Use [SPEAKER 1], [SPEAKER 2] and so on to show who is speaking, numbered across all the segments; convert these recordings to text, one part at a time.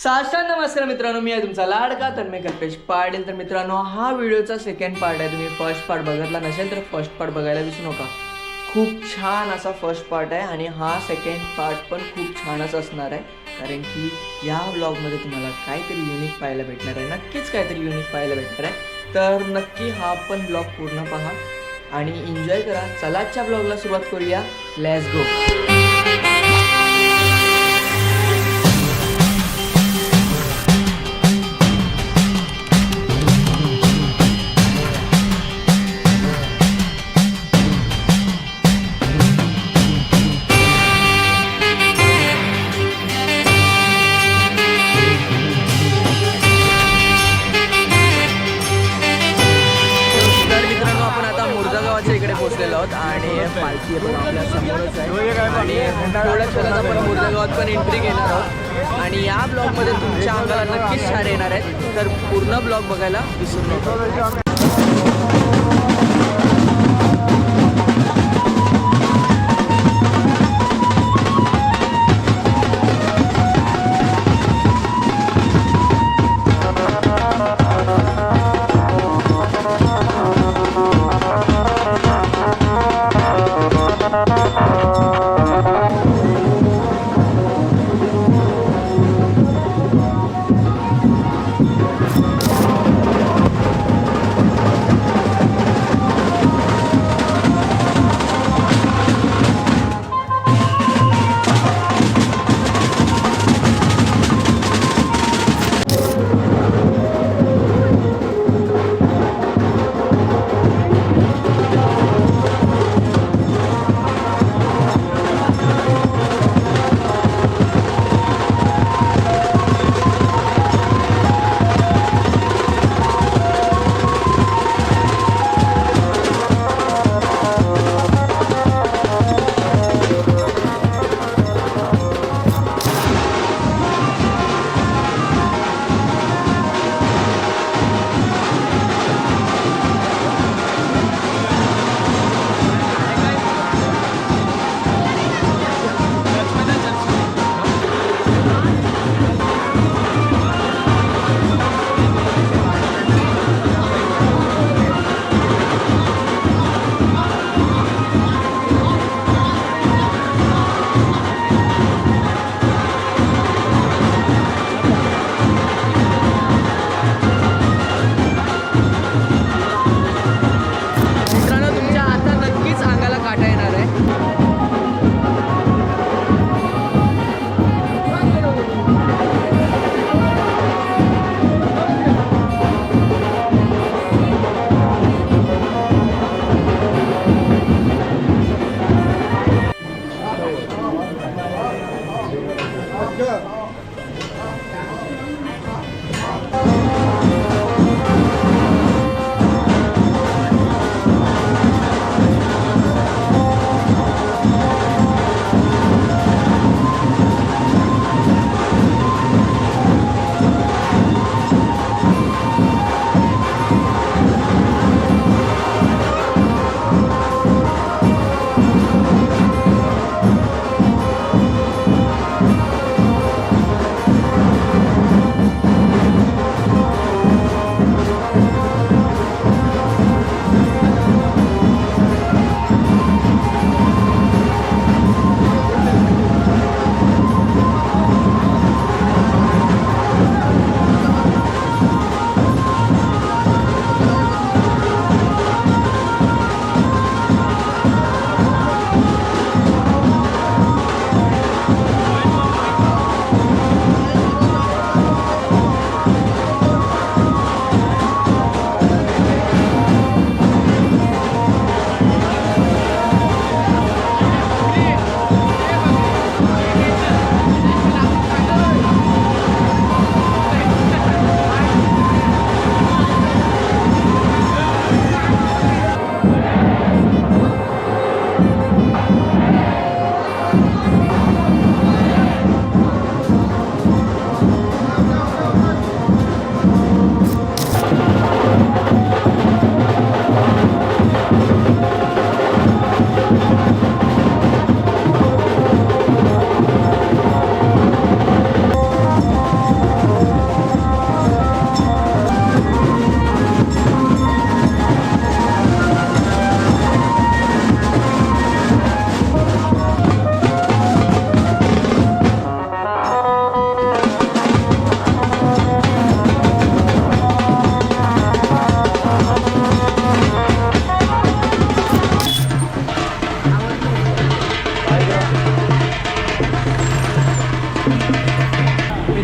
[SPEAKER 1] साष्टांग नमस्कार मित्रांनो, मी आहे तुमचा लाडका तन्मय कल्पेश पाटील. तर मित्रांनो, हा व्हिडिओचा सेकंड पार्ट आहे. तुम्ही फर्स्ट पार्ट बघितला नसेल तर फर्स्ट पार्ट बघायला विसरू नका. खूप छान असा फर्स्ट पार्ट आहे आणि हा सेकंड पार्ट पण खूप छानच असणार आहे. कारण की या व्लॉगमध्ये तुम्हाला काहीतरी युनिक पाहायला भेटणार आहे. नक्कीच काहीतरी युनिक पाहायला भेटणार आहे. तर नक्की हा पण ब्लॉग पूर्ण पहा आणि एन्जॉय करा. चला आजच्या ब्लॉगला सुरुवात करूया. Let's go. इकडे पोहोचलेलो आहोत आणि पालखी पण आपल्या समोरच आहे आणि थोड्याच वेळात आपण मुर्दा गावात पण एंट्री घेणार आहोत. आणि या ब्लॉगमध्ये तुमच्या अंगाला नक्कीच छान येणार आहेत. तर पूर्ण ब्लॉग बघायला विसरू नका.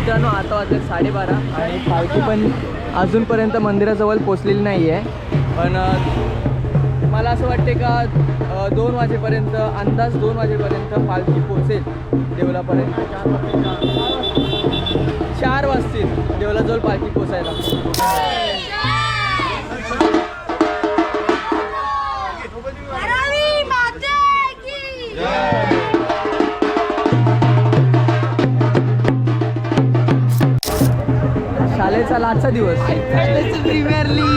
[SPEAKER 1] मित्रांनो आता वाजले 12:30 आणि पालखी पण अजूनपर्यंत मंदिराजवळ पोचलेली नाही आहे. पण मला असं वाटते का 2 वाजेपर्यंत अंदाज 2 वाजेपर्यंत पालखी पोचेल देवलापर्यंत. 4 वाजतील देवलाजवळ पालखी पोचायला. शाळेचा लास्टचा दिवस प्रीमियर लीग.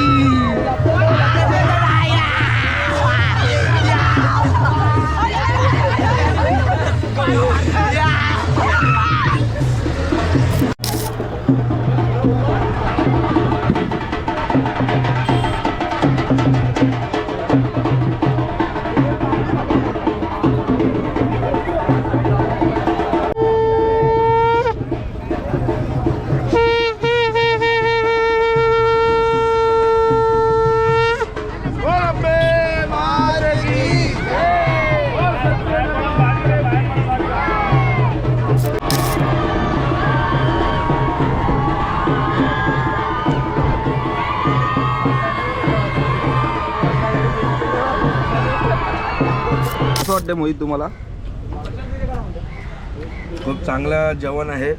[SPEAKER 2] कसं वाटतं मोहित तुम्हाला?
[SPEAKER 3] खूप चांगलं जेवण आहे.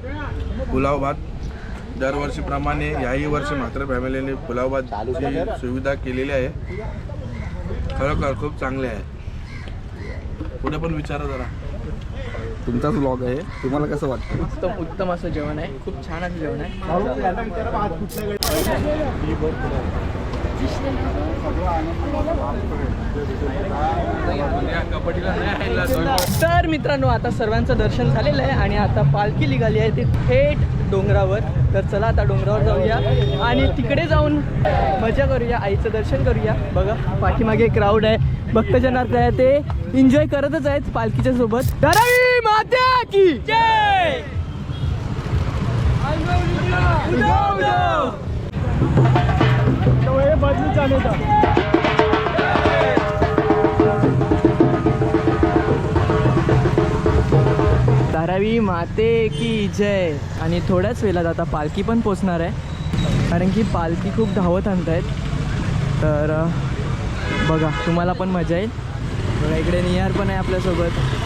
[SPEAKER 3] पुलाव भात दरवर्षीप्रमाणे याही वर्षी मात्र फॅमिलीने पुलाव भातची सुविधा केलेली आहे. खरोखर खूप चांगले आहे. पुढे पण विचारा जरा.
[SPEAKER 2] तुमचाच व्लॉग आहे, तुम्हाला कसं वाटतं?
[SPEAKER 1] उत्तम असं जेवण आहे. खूप छान असं जेवण आहे. तर मित्रांनो आता सर्वांचं दर्शन झालेलं आहे आणि आता पालखी निघाली आहे ती थेट डोंगरावर. तर चला आता डोंगरावर जाऊया आणि तिकडे जाऊन मजा करूया, आईचं दर्शन करूया. बघा पाठीमागे क्राऊड आहे, भक्तजनार्थ आहे, ते एन्जॉय करतच आहेत पालखीच्या सोबत. धरणी माता की जय. धारावी माते की जय. आणि थोड्याच वेळात आता पालखी पण पोचणार आहे, कारण की पालखी खूप धावत आणतायत. तर बघा तुम्हाला पण मजा येईल. बघा इकडे निहार पण आहे आपल्यासोबत.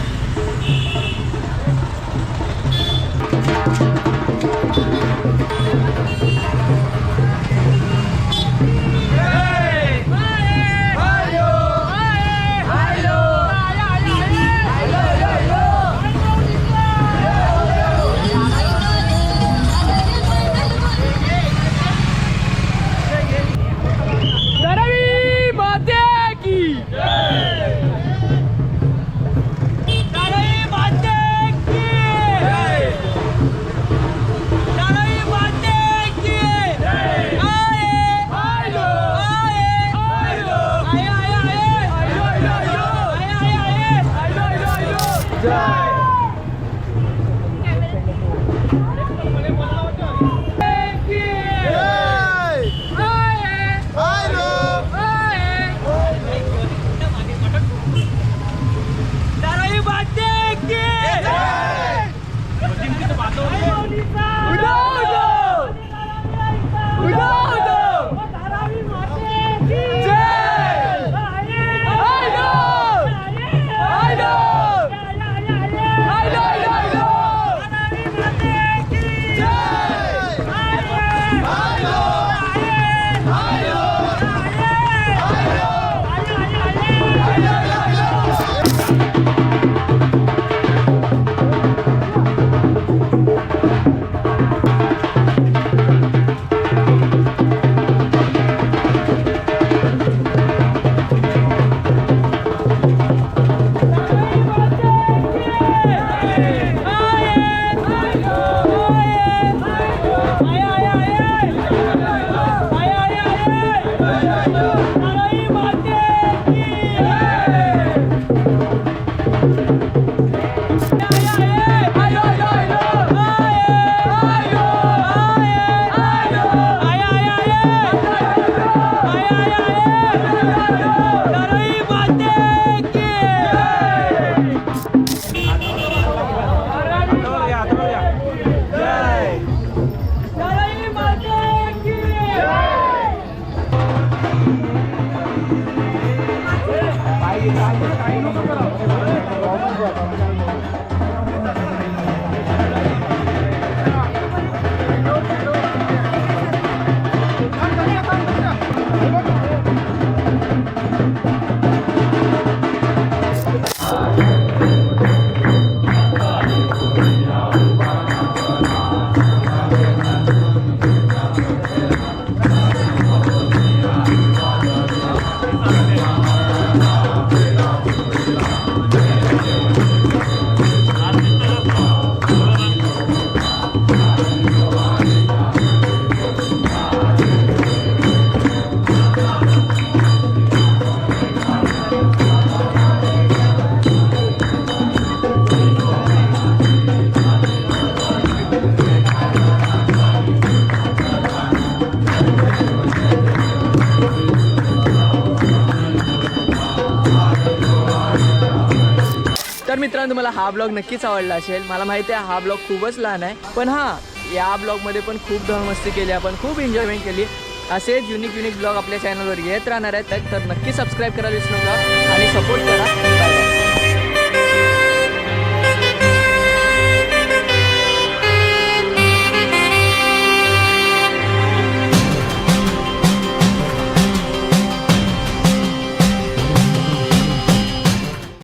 [SPEAKER 1] तुम्हाला हा ब्लॉग नक्कीच आवडला असेल. मला माहिती आहे हा ब्लॉग खूपच लहान आहे, पण हां या ब्लॉगमध्ये पण खूप धमामस्ती केली, आपण खूप एन्जॉयमेंट केली. असेच युनिक ब्लॉग आपल्या चॅनलवर येत राहणार आहेत, तर नक्की सबस्क्राईब करायला विसरू नका आणि सपोर्ट करा.